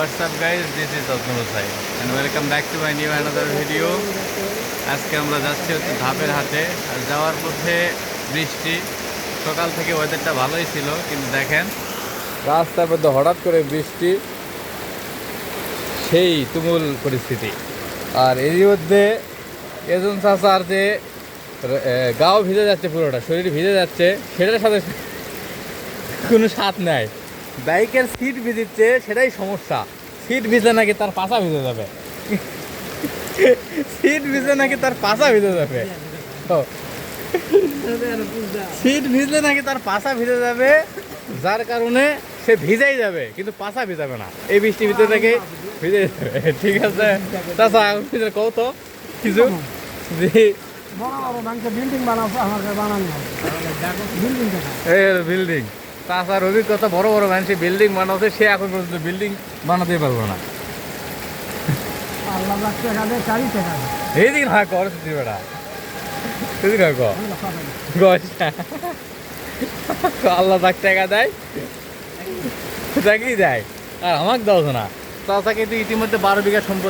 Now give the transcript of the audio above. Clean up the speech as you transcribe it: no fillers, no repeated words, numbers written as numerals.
what's up guys, this is Azmul Hussain and welcome back to my new another video. আজকে আমরা যাচ্ছি হচ্ছে ধাপের হাটে। আর যাওয়ার পথে বৃষ্টি, সকাল থেকে ওয়েদারটা ভালোই ছিল, কিন্তু দেখেন রাস্তার মধ্যে হঠাৎ করে বৃষ্টি, সেই তুমুল পরিস্থিতি। আর এর মধ্যে এজন চাচার যে গাও ভিজে যাচ্ছে, পুরোটা শরীর ভিজে যাচ্ছে, সেটার সাথে কোনো স্বাদ নাই। বাইকের সিট ভিজছে, সেটাই সমস্যা। সিট ভিজলে নাকি তার পাছা ভিজে যাবে, সিট ভিজলে নাকি তার পাছা ভিজে যাবে, সিট ভিজলে নাকি তার পাছা ভিজে যাবে, যার কারণে সে ভিজাই যাবে কিন্তু পাছা ভিজাবে না। এই বৃষ্টির ভিতরে থেকে ভিজে যাবে। ঠিক আছে চাচা, কত কিছু বিল্ডিং, তাছাড়ার অভিজ্ঞতা, বড় বড় মানুষ বিল্ডিং বানাচ্ছে, সে এখন পর্যন্ত বিল্ডিং বানাতেই পারবো না। এই দিন হয় কর বেটা, আল্লাহ তাক টাকা দেয়, তাকেই দেয়, আর আমাকে দাও না। চাচাকে তো ইতিমধ্যে 12 বিঘা সম্পত্তি